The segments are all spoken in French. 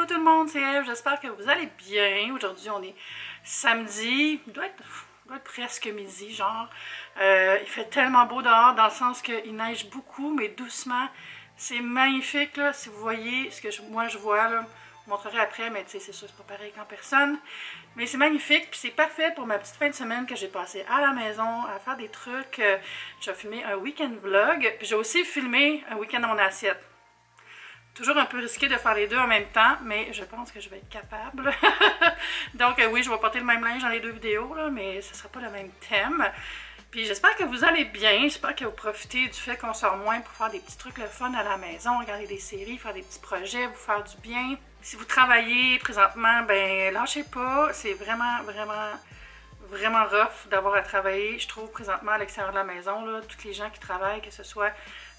tout le monde, c'est Eve, j'espère que vous allez bien. Aujourd'hui on est samedi, il doit être presque midi genre. Il fait tellement beau dehors dans le sens qu'il neige beaucoup mais doucement. C'est magnifique là, si vous voyez ce que moi je vois là. Je vous montrerai après, mais tu sais, c'est sûr, c'est pas pareil qu'en personne. Mais c'est magnifique, puis c'est parfait pour ma petite fin de semaine que j'ai passée à la maison, à faire des trucs. J'ai filmé un week-end vlog, puis j'ai aussi filmé un week-end dans mon assiette. Toujours un peu risqué de faire les deux en même temps, mais je pense que je vais être capable. Donc oui, je vais porter le même linge dans les deux vidéos, là, mais ce ne sera pas le même thème. Puis j'espère que vous allez bien, j'espère que vous profitez du fait qu'on sort moins pour faire des petits trucs le fun à la maison, regarder des séries, faire des petits projets, vous faire du bien. Si vous travaillez présentement, ben lâchez pas, c'est vraiment rough d'avoir à travailler, je trouve, présentement à l'extérieur de la maison, là, toutes les gens qui travaillent, que ce soit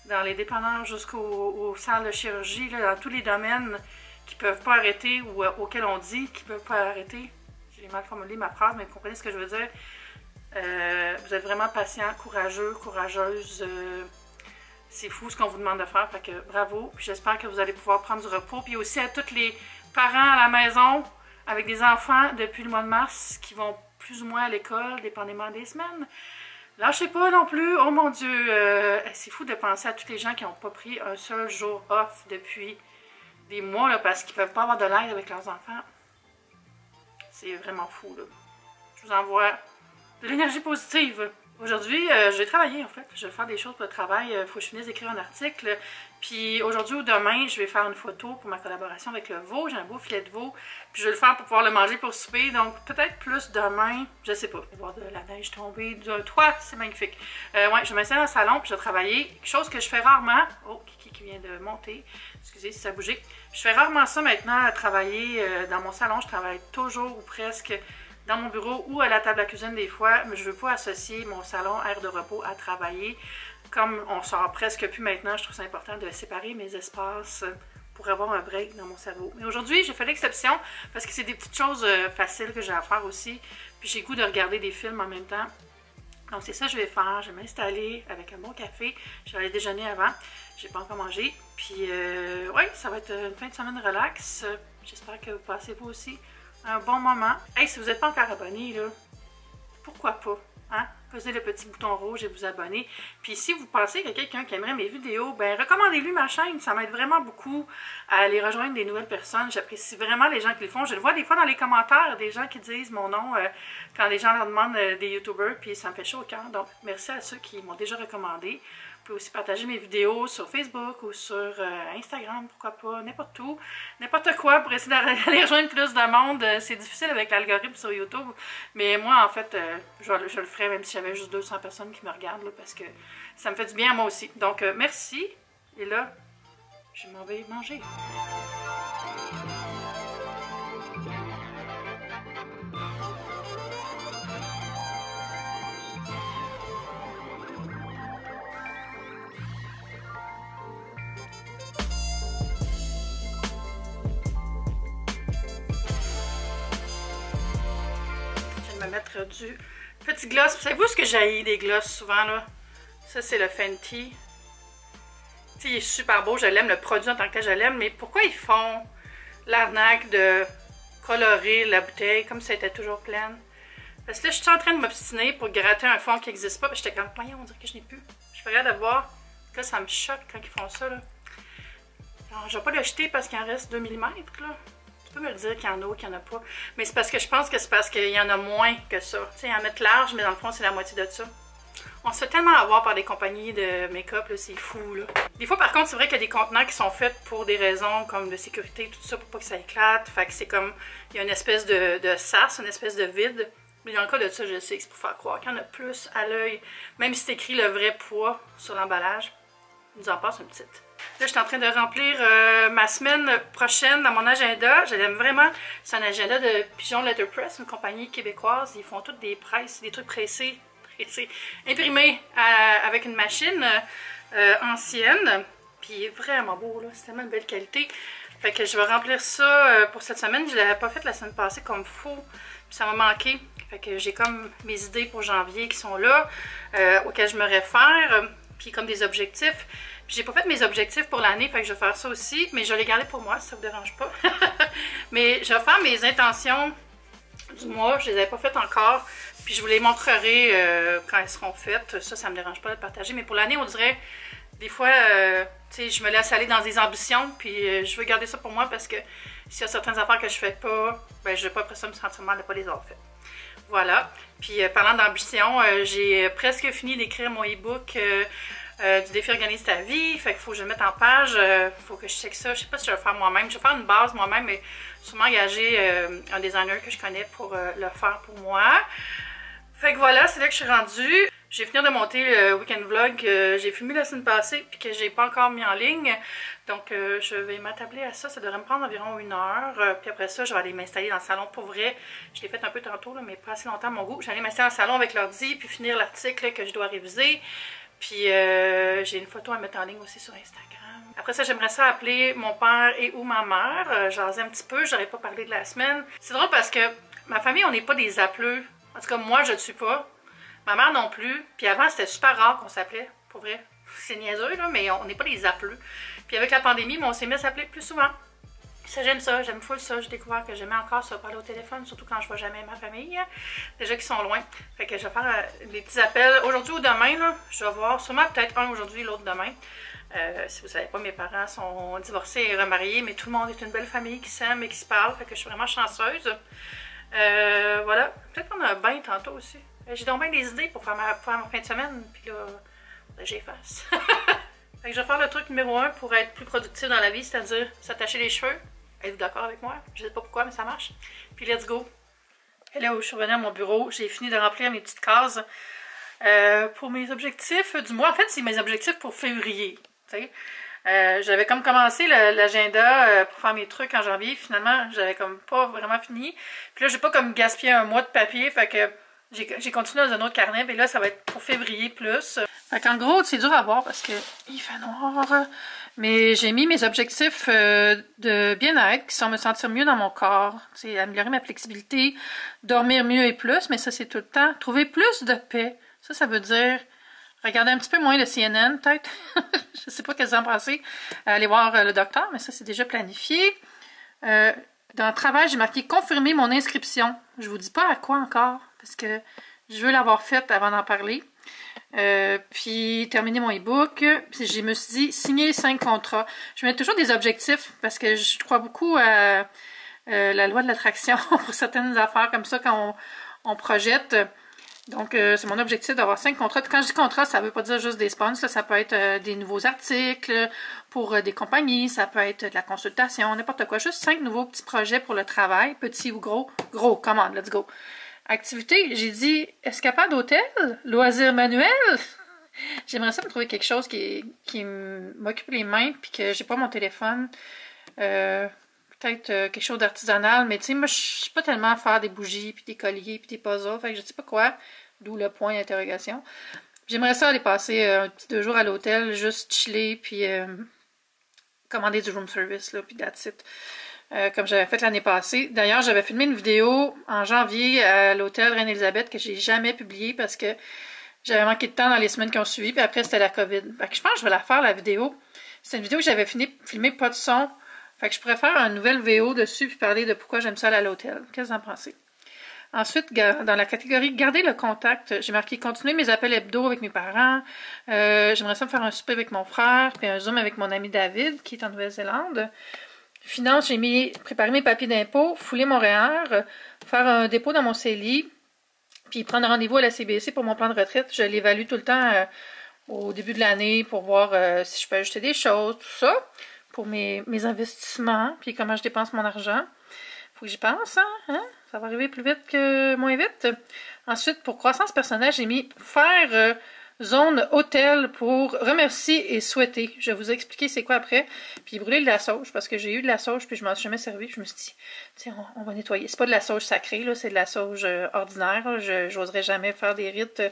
dans les dépanneurs jusqu'aux salles de chirurgie, là, dans tous les domaines qui ne peuvent pas arrêter ou auxquels on dit qu'ils ne peuvent pas arrêter. J'ai mal formulé ma phrase, mais vous comprenez ce que je veux dire. Vous êtes vraiment patient, courageux, courageuse. C'est fou ce qu'on vous demande de faire, fait que bravo. Puis j'espère que vous allez pouvoir prendre du repos. Puis aussi à tous les parents à la maison avec des enfants depuis le mois de mars qui vont plus ou moins à l'école, dépendamment des semaines. Lâchez pas non plus, oh mon Dieu, c'est fou de penser à tous les gens qui n'ont pas pris un seul jour off depuis des mois là, parce qu'ils ne peuvent pas avoir de l'aide avec leurs enfants. C'est vraiment fou là. Je vous envoie de l'énergie positive. Aujourd'hui, je vais travailler en fait. Je vais faire des choses pour le travail. Il faut que je finisse d'écrire un article. Puis aujourd'hui ou demain, je vais faire une photo pour ma collaboration avec le veau. J'ai un beau filet de veau. Puis je vais le faire pour pouvoir le manger pour souper. Donc peut-être plus demain. Je sais pas. Je vais voir de la neige tomber d'un toit. C'est magnifique. Ouais, je vais m'installer dans le salon puis je vais travailler. Quelque chose que je fais rarement. Oh, Kiki qui vient de monter. Excusez si ça bougeait. Je fais rarement ça maintenant à travailler dans mon salon. Je travaille toujours ou presque dans mon bureau ou à la table à cuisine des fois, mais je ne veux pas associer mon salon aire de repos à travailler. Comme on sort presque plus maintenant, je trouve ça important de séparer mes espaces pour avoir un break dans mon cerveau. Mais aujourd'hui, j'ai fait l'exception parce que c'est des petites choses faciles que j'ai à faire aussi. Puis j'ai le goût de regarder des films en même temps. Donc c'est ça que je vais faire. Je vais m'installer avec un bon café. Je vais aller déjeuner avant. J'ai pas encore mangé. Puis oui, ça va être une fin de semaine relax. J'espère que vous passez vous aussi un bon moment. Hey, si vous n'êtes pas encore abonné, là, pourquoi pas? Hein? Pesez le petit bouton rouge et vous abonnez. Puis si vous pensez qu'il y a quelqu'un qui aimerait mes vidéos, ben recommandez-lui ma chaîne. Ça m'aide vraiment beaucoup à aller rejoindre des nouvelles personnes. J'apprécie vraiment les gens qui le font. Je le vois des fois dans les commentaires, des gens qui disent mon nom quand les gens leur demandent des youtubeurs, puis ça me fait chaud au cœur. Donc merci à ceux qui m'ont déjà recommandé. Vous pouvez aussi partager mes vidéos sur Facebook ou sur Instagram, pourquoi pas, n'importe où, n'importe quoi pour essayer d'aller rejoindre plus de monde. C'est difficile avec l'algorithme sur YouTube, mais moi en fait, je le ferais même si j'avais juste 200 personnes qui me regardent, là, parce que ça me fait du bien à moi aussi. Donc merci, et là, je m'en vais manger. Mettre du petit gloss. Savez-vous ce que j'ai des gloss souvent là? Ça c'est le Fenty. Tu sais, il est super beau, je l'aime, le produit en tant que tel, je l'aime, mais pourquoi ils font l'arnaque de colorer la bouteille comme si elle était toujours pleine? Parce que là, je suis en train de m'obstiner pour gratter un fond qui n'existe pas, puis j'étais comme, voyons, on dirait que je n'ai plus. Je suis regarde de voir. Là, ça me choque quand ils font ça, là. Alors, je vais pas le jeter parce qu'il en reste 2 mm, là. Tu peux me le dire qu'il y en a ou qu'il n'y en a pas. Mais c'est parce que je pense que c'est parce qu'il y en a moins que ça. Tu sais, ils en mettent large, mais dans le fond, c'est la moitié de ça. On se fait tellement avoir par des compagnies de make-up, là, c'est fou, là. Des fois, par contre, c'est vrai qu'il y a des contenants qui sont faits pour des raisons comme de sécurité, tout ça, pour pas que ça éclate. Fait que c'est comme, il y a une espèce de sas, une espèce de vide. Mais dans le cas de ça, je sais que c'est pour faire croire qu'il y en a plus à l'œil. Même si c'est écrit le vrai poids sur l'emballage, il nous en passe une petite. Là, je suis en train de remplir ma semaine prochaine dans mon agenda. Je l'aime vraiment. C'est un agenda de Pigeon Letterpress, une compagnie québécoise. Ils font toutes des presses, des trucs pressés, imprimés avec une machine ancienne. Puis il est vraiment beau, là. C'est tellement de belle qualité. Fait que je vais remplir ça pour cette semaine. Je ne l'avais pas fait la semaine passée comme fou. Puis ça m'a manqué. Fait que j'ai comme mes idées pour janvier qui sont là, auxquelles je me réfère. Puis comme des objectifs. Puis j'ai pas fait mes objectifs pour l'année, fait que je vais faire ça aussi, mais je vais les garder pour moi, si ça vous dérange pas. Mais je vais faire mes intentions du mois. Je les avais pas faites encore. Puis je vous les montrerai quand elles seront faites. Ça me dérange pas de partager. Mais pour l'année, on dirait, des fois, tu sais, je me laisse aller dans des ambitions. Puis je veux garder ça pour moi parce que s'il y a certaines affaires que je fais pas, ben je vais pas après ça me sentir mal de pas les avoir faites. Voilà. Puis parlant d'ambition, j'ai presque fini d'écrire mon e-book du défi Organise ta vie. Fait qu'il faut que je le mette en page. Faut que je check ça. Je sais pas si je vais le faire moi-même. Je vais faire une base moi-même, mais sûrement engager un designer que je connais pour le faire pour moi. Fait que voilà, c'est là que je suis rendue. J'ai fini de monter le week-end vlog que j'ai filmé la semaine passée puis que j'ai pas encore mis en ligne. Donc je vais m'attabler à ça. Ça devrait me prendre environ 1 heure. Puis après ça, je vais aller m'installer dans le salon pour vrai. Je l'ai fait un peu tantôt, là, mais pas assez longtemps à mon goût. J'allais m'installer dans le salon avec l'ordi puis finir l'article que je dois réviser. Puis j'ai une photo à mettre en ligne aussi sur Instagram. Après ça, j'aimerais ça appeler mon père et ou ma mère. J'en ai un petit peu, j'aurais pas parlé de la semaine. C'est drôle parce que ma famille, on n'est pas des appeleux. En tout cas, moi, je ne suis pas. Ma mère non plus. Puis avant, c'était super rare qu'on s'appelait, pour vrai. C'est niaiseux, là, mais on n'est pas des appeleux. Puis avec la pandémie, on s'est mis à s'appeler plus souvent. Ça, j'aime full ça. J'ai découvert que j'aimais encore ça, parler au téléphone, surtout quand je vois jamais ma famille. Déjà qu'ils sont loin. Fait que je vais faire des petits appels aujourd'hui ou demain, là. Je vais voir, sûrement peut-être un aujourd'hui, l'autre demain. Si vous ne savez pas, mes parents sont divorcés et remariés, mais tout le monde est une belle famille qui s'aime et qui se parle. Fait que je suis vraiment chanceuse. Voilà. Peut-être qu'on a un bain tantôt aussi. J'ai donc bien des idées pour faire ma fin de semaine, puis là, j'efface. Fait que je vais faire le truc numéro 1 pour être plus productif dans la vie, c'est-à-dire s'attacher les cheveux. Êtes-vous d'accord avec moi? Je sais pas pourquoi, mais ça marche. Puis let's go! Et là où je suis revenue à mon bureau, j'ai fini de remplir mes petites cases pour mes objectifs du mois. En fait, c'est mes objectifs pour février. J'avais comme commencé l'agenda pour faire mes trucs en janvier. Finalement, j'avais comme pas vraiment fini. Puis là, j'ai pas comme gaspillé un mois de papier, fait que j'ai continué dans un autre carnet, mais là, ça va être pour février plus. Fait qu'en gros, c'est dur à voir parce que il fait noir. Mais j'ai mis mes objectifs de bien-être qui sont me sentir mieux dans mon corps. C'est améliorer ma flexibilité, dormir mieux et plus, mais ça, c'est tout le temps. Trouver plus de paix. Ça veut dire regarder un petit peu moins de CNN, peut-être. Je sais pas qu'est-ce que vous en pensez. Aller voir le docteur, mais ça, c'est déjà planifié. Dans le travail, j'ai marqué « Confirmer mon inscription ». Je vous dis pas à quoi encore, parce que je veux l'avoir faite avant d'en parler. Puis terminer mon e-book. Je me suis dit signer 5 contrats. Je mets toujours des objectifs, parce que je crois beaucoup à la loi de l'attraction pour certaines affaires comme ça quand on projette. Donc, c'est mon objectif d'avoir 5 contrats. Puis quand je dis contrat, ça ne veut pas dire juste des sponsors. Ça peut être des nouveaux articles pour des compagnies. Ça peut être de la consultation, n'importe quoi. Juste 5 nouveaux petits projets pour le travail, petits ou gros. Gros, commande, let's go. Activité, j'ai dit escapade d'hôtel, loisirs manuels. J'aimerais ça me trouver quelque chose qui m'occupe les mains puis que j'ai pas mon téléphone. Peut-être quelque chose d'artisanal, mais tu sais, moi, je suis pas tellement à faire des bougies, puis des colliers, puis des puzzles, fait que je sais pas quoi, d'où le point d'interrogation. J'aimerais ça aller passer un petit 2 jours à l'hôtel, juste chiller, puis commander du room service, là, puis that's it. Comme j'avais fait l'année passée. D'ailleurs, j'avais filmé une vidéo en janvier à l'hôtel Reine-Élisabeth que j'ai jamais publiée parce que j'avais manqué de temps dans les semaines qui ont suivi, puis après, c'était la COVID. Fait que je pense que je vais la faire, la vidéo. C'est une vidéo que j'avais filmée pas de son. Fait que je pourrais faire une nouvelle VO dessus puis parler de pourquoi j'aime ça aller à l'hôtel. Qu'est-ce que vous en pensez? Ensuite, dans la catégorie garder le contact, j'ai marqué continuer mes appels hebdo avec mes parents. J'aimerais ça me faire un souper avec mon frère puis un zoom avec mon ami David qui est en Nouvelle-Zélande. Finance, j'ai mis préparer mes papiers d'impôt, fouler mon REER, faire un dépôt dans mon CELI, puis prendre rendez-vous à la CBC pour mon plan de retraite. Je l'évalue tout le temps au début de l'année pour voir si je peux ajouter des choses, tout ça. Pour mes investissements, puis comment je dépense mon argent. Faut que j'y pense, hein? Ça va arriver plus vite que moins vite. Ensuite, pour croissance personnelle, j'ai mis faire zone hôtel pour remercier et souhaiter. Je vais vous expliquer c'est quoi après. Puis brûler de la sauge, parce que j'ai eu de la sauge, puis je m'en suis jamais servi. Je me suis dit, tiens, on va nettoyer. C'est pas de la sauge sacrée, là, c'est de la sauge ordinaire. Je n'oserais jamais faire des rites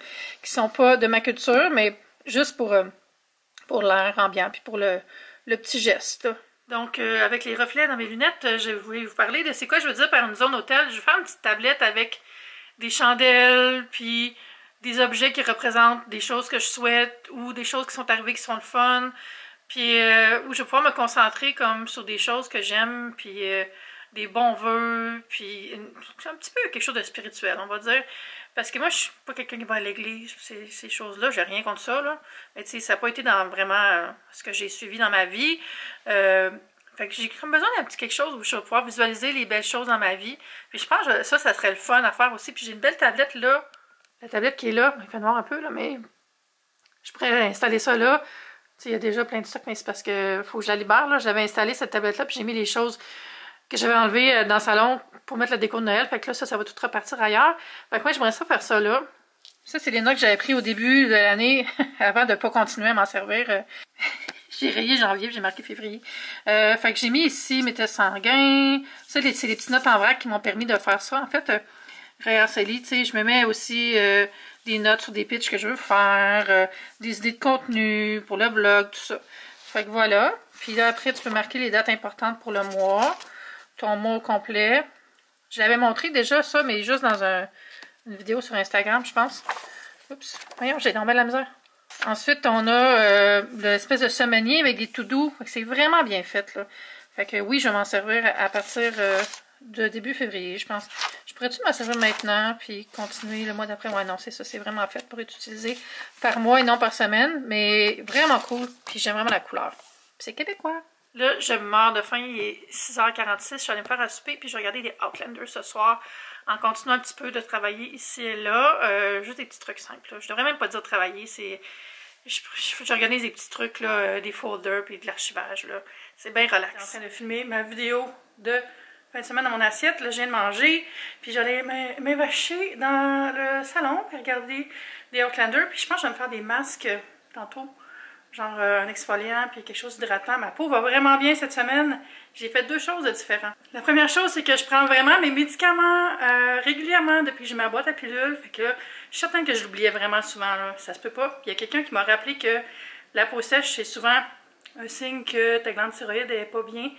qui sont pas de ma culture, mais juste pour l'air ambiant, puis pour le petit geste. Donc, avec les reflets dans mes lunettes, je voulais vous parler de c'est quoi je veux dire par une zone hôtel. Je vais faire une petite tablette avec des chandelles, puis des objets qui représentent des choses que je souhaite ou des choses qui sont arrivées qui sont le fun. Puis, où je vais pouvoir me concentrer comme sur des choses que j'aime, puis des bons vœux, puis un petit peu quelque chose de spirituel, on va dire. Parce que moi, je suis pas quelqu'un qui va à l'église, ces choses-là, j'ai rien contre ça, là. Mais tu sais, ça n'a pas été dans vraiment ce que j'ai suivi dans ma vie. Fait que j'ai comme besoin d'un petit quelque chose où je vais pouvoir visualiser les belles choses dans ma vie. Puis je pense que ça serait le fun à faire aussi. Puis j'ai une belle tablette là. La tablette qui est là, il fait noir un peu, là, mais je pourrais installer ça là. Tu sais, il y a déjà plein de stocks, mais c'est parce que faut que je la libère, là. J'avais installé cette tablette-là, puis j'ai mis les choses que j'avais enlevées dans le salon pour mettre la déco de Noël. Fait que là, ça va tout repartir ailleurs. Fait que moi, j'aimerais ça faire ça là. Ça, c'est les notes que j'avais pris au début de l'année, avant de ne pas continuer à m'en servir. J'ai rayé janvier, j'ai marqué février. Fait que j'ai mis ici mes tests sanguins. Ça, c'est les petites notes en vrac qui m'ont permis de faire ça. En fait, réharcelie, tu sais, je me mets aussi des notes sur des pitchs que je veux faire, des idées de contenu pour le blog, tout ça. Fait que voilà. Puis là, après, tu peux marquer les dates importantes pour le mois. Ton mois au complet. Je l'avais montré déjà ça, mais juste dans une vidéo sur Instagram, je pense. Oups. Voyons, j'ai tombé la misère. Ensuite, on a l'espèce de semainier avec des to-do. C'est vraiment bien fait, là. Fait que oui, je vais m'en servir à partir de début février, je pense. Je pourrais-tu m'en servir maintenant, puis continuer le mois d'après? Ouais, non, c'est ça. C'est vraiment fait pour être utilisé par mois et non par semaine. Mais vraiment cool. Puis j'aime vraiment la couleur. C'est québécois. Là, je meurs de faim. Il est 6h46. Je suis allée me faire à souper, puis je vais regarder les Outlanders ce soir. En continuant un petit peu de travailler ici et là. Juste des petits trucs simples. Là. Je devrais même pas dire travailler. C'est j'organise des petits trucs, là, des folders puis de l'archivage. C'est bien relax. Je suis en train de filmer ma vidéo de fin de semaine à mon assiette. Là, je viens de manger. Puis j'allais m'évacher dans le salon puis regarder des Outlanders. Puis je pense que je vais me faire des masques tantôt. Genre un exfoliant puis quelque chose d'hydratant. Ma peau va vraiment bien cette semaine. J'ai fait deux choses de différentes. La première chose, c'est que je prends vraiment mes médicaments régulièrement depuis que j'ai ma boîte à pilules. Fait que là, je suis certaine que je l'oubliais vraiment souvent. Là. Ça se peut pas. Puis il y a quelqu'un qui m'a rappelé que la peau sèche, c'est souvent un signe que ta glande thyroïde n'est pas bien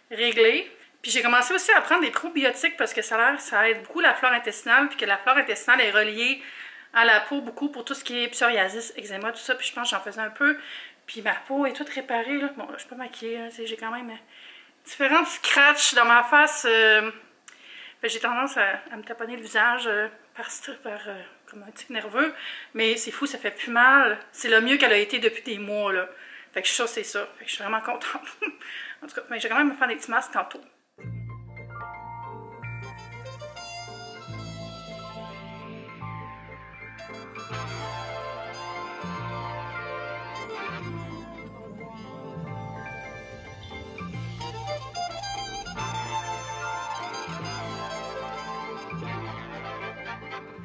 réglée. Puis j'ai commencé aussi à prendre des probiotiques parce que ça aide beaucoup la flore intestinale. Puis que la flore intestinale est reliée à la peau beaucoup pour tout ce qui est psoriasis, eczéma, tout ça. Puis je pense que j'en faisais un peu. Puis ma peau est toute réparée. Là. Bon, là, je suis pas maquillée. J'ai quand même différents scratchs dans ma face. J'ai tendance à me taponner le visage comme un tic nerveux. Mais c'est fou, ça fait plus mal. C'est le mieux qu'elle a été depuis des mois. Là. Fait que ça, c'est ça. Fait que je suis vraiment contente. En tout cas, mais j'ai quand même me faire des petits masques tantôt.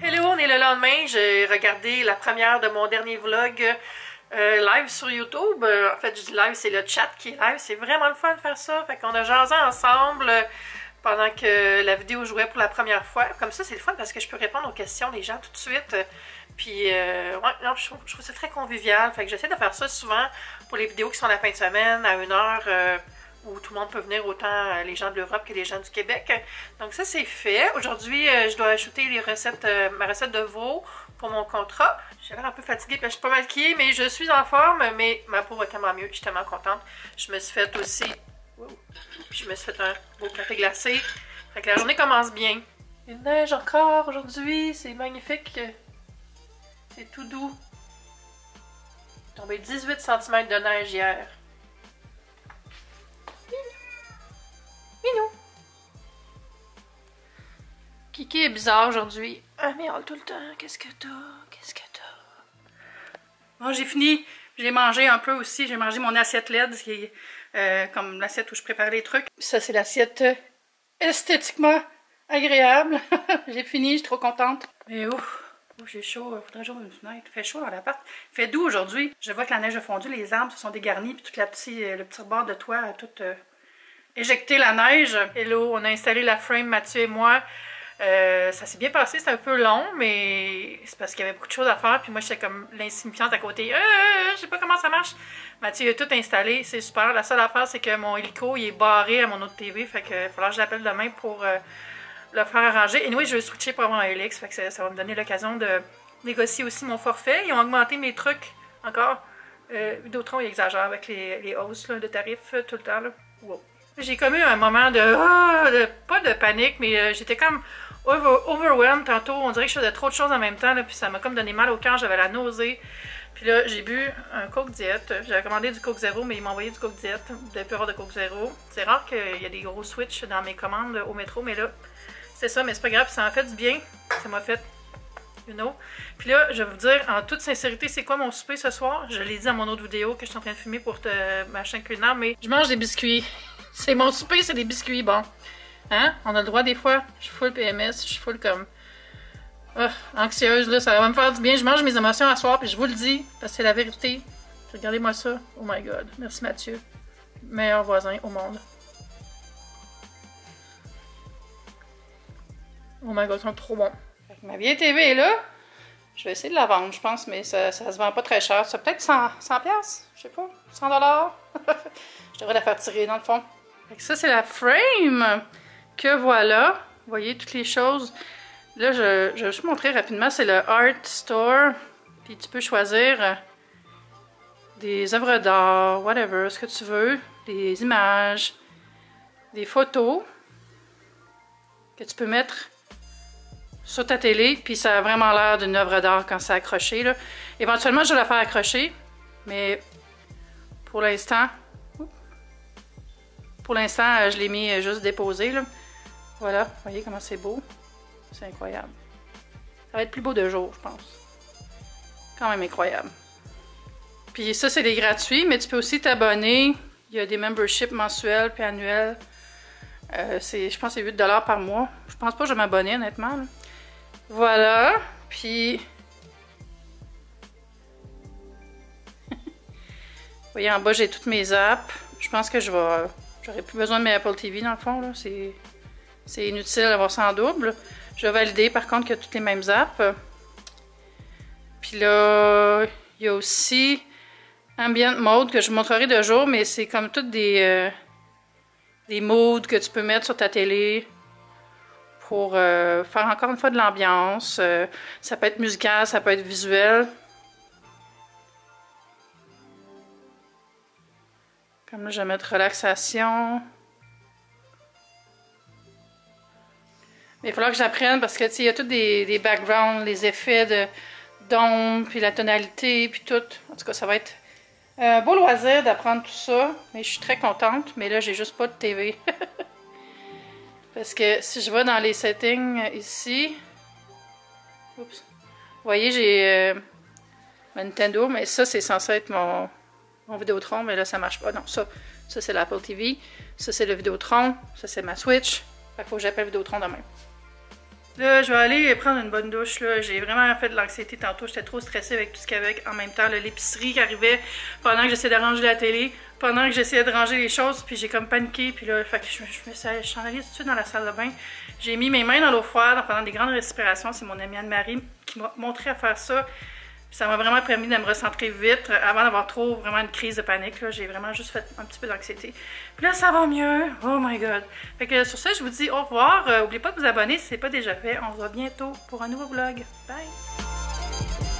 Hello, on est le lendemain. J'ai regardé la première de mon dernier vlog live sur YouTube. En fait, je dis live, c'est le chat qui est live. C'est vraiment le fun de faire ça. Fait qu'on a jasé ensemble pendant que la vidéo jouait pour la première fois. Comme ça, c'est le fun parce que je peux répondre aux questions des gens tout de suite. Puis, ouais, non, je trouve ça très convivial. Fait que j'essaie de faire ça souvent pour les vidéos qui sont la fin de semaine à 1h. Où tout le monde peut venir, autant les gens de l'Europe que les gens du Québec. Donc ça, c'est fait. Aujourd'hui, je dois ajouter les recettes, ma recette de veau pour mon contrat. J'ai l'air un peu fatiguée parce que je suis pas maquillée, mais je suis en forme, mais ma peau va tellement mieux. Je suis tellement contente. Je me suis fait aussi... je me suis fait un beau café glacé. Fait que la journée commence bien. Il neige encore aujourd'hui. C'est magnifique. C'est tout doux. Il est tombé 18 cm de neige hier. Minou! Kiki est bizarre aujourd'hui. Elle miaule tout le temps. Qu'est-ce que t'as? Qu'est-ce que t'as? Bon, j'ai fini. J'ai mangé un peu aussi. J'ai mangé mon assiette LED, qui est comme l'assiette où je prépare les trucs. Ça, c'est l'assiette esthétiquement agréable. J'ai fini, je suis trop contente. Mais ouf! J'ai chaud. Faudrait que j'ouvre une fenêtre. Il fait chaud dans l'appart. Il fait doux aujourd'hui. Je vois que la neige a fondu. Les arbres se sont dégarnis. Puis le petit rebord de toit a tout... éjecter la neige. Hello, on a installé la frame, Mathieu et moi. Ça s'est bien passé, c'était un peu long, mais c'est parce qu'il y avait beaucoup de choses à faire. Puis moi, j'étais comme l'insignifiante à côté. Je sais pas comment ça marche. Mathieu a tout installé, c'est super. La seule affaire, c'est que mon hélico, il est barré à mon autre TV. Fait que il va falloir que je l'appelle demain pour le faire arranger. Et oui, je vais switcher pour avoir un Helix. Fait que ça va me donner l'occasion de négocier aussi mon forfait. Ils ont augmenté mes trucs encore. Vidéotron, ils exagèrent avec les hausses là, de tarifs tout le temps. Là. Wow. J'ai comme eu un moment pas de panique, mais j'étais comme overwhelmed tantôt. On dirait que je faisais trop de choses en même temps, là, puis ça m'a comme donné mal au cœur, j'avais la nausée. Puis là, j'ai bu un Coke Diet. J'avais commandé du Coke Zéro, mais ils m'ont envoyé du Coke Diet, de plus avoir de Coke Zéro. C'est rare qu'il y a des gros switches dans mes commandes au métro, mais là, c'est ça, mais c'est pas grave, ça m'a fait du bien. Ça m'a fait, you know. Puis là, je vais vous dire en toute sincérité, c'est quoi mon souper ce soir? Je l'ai dit dans mon autre vidéo que je suis en train de filmer pour ma chaîne culinaire, mais je mange des biscuits. C'est mon souper, c'est des biscuits, bon. Hein? On a le droit des fois. Je suis full PMS, je suis full comme... anxieuse, là, ça va me faire du bien. Je mange mes émotions à soir, puis je vous le dis, parce que c'est la vérité. Regardez-moi ça. Oh my god. Merci Mathieu. Meilleur voisin au monde. Oh my god, ils sont trop bons. Ma vieille TV est là. Je vais essayer de la vendre, je pense, mais ça se vend pas très cher. Ça peut-être 100$, je sais pas, 100$. Je devrais la faire tirer dans le fond. Ça, c'est la frame que voilà. Vous voyez toutes les choses. Là, je vais juste montrer rapidement. C'est le Art Store. Puis tu peux choisir des œuvres d'art, whatever, ce que tu veux. Des images, des photos que tu peux mettre sur ta télé. Puis ça a vraiment l'air d'une œuvre d'art quand c'est accroché, là. Éventuellement, je vais la faire accrocher. Mais pour l'instant... je l'ai mis juste déposé, là. Voilà, vous voyez comment c'est beau. C'est incroyable. Ça va être plus beau de jour, je pense. Quand même incroyable. Puis ça, c'est des gratuits, mais tu peux aussi t'abonner. Il y a des memberships mensuels puis annuels. Je pense que c'est 8$ par mois. Je pense pas que je vais m'abonner, honnêtement, là. Voilà. Puis... vous voyez, en bas, j'ai toutes mes apps. Je pense que j'aurais plus besoin de mes Apple TV, dans le fond, là. C'est inutile d'avoir ça en double. Je vais valider, par contre, qu'il y a toutes les mêmes apps. Puis là, il y a aussi Ambient Mode que je vous montrerai de jour, mais c'est comme toutes des modes que tu peux mettre sur ta télé pour faire encore une fois de l'ambiance. Ça peut être musical, ça peut être visuel. Comme là, je vais mettre relaxation. Mais il va falloir que j'apprenne parce que, tu sais, il y a tous des backgrounds, les effets d'ombre, puis la tonalité, puis tout. En tout cas, ça va être un beau loisir d'apprendre tout ça. Mais je suis très contente. Mais là, j'ai juste pas de TV. Parce que si je vais dans les settings ici... Oups. Vous voyez, j'ai ma Nintendo, mais ça, c'est censé être mon Vidéotron, mais là, ça marche pas. Non, ça c'est l'Apple TV. Ça, c'est le Vidéotron. Ça, c'est ma Switch. Fait qu'il faut que j'appelle Vidéotron demain. Là, je vais aller prendre une bonne douche, là. J'ai vraiment fait de l'anxiété tantôt. J'étais trop stressée avec tout ce qu'il y avait en même temps. L'épicerie qui arrivait pendant que j'essayais de ranger la télé, pendant que j'essayais de ranger les choses, puis j'ai comme paniqué. Puis là, fait que je suis en allée tout de suite dans la salle de bain. J'ai mis mes mains dans l'eau froide en faisant des grandes respirations. C'est mon amie Anne-Marie qui m'a montré à faire ça. Puis ça m'a vraiment permis de me recentrer vite avant d'avoir vraiment une crise de panique. J'ai vraiment juste fait un petit peu d'anxiété. Puis là, ça va mieux. Oh my god. Fait que sur ça, je vous dis au revoir. N'oubliez pas de vous abonner si ce n'est pas déjà fait. On se voit bientôt pour un nouveau vlog. Bye!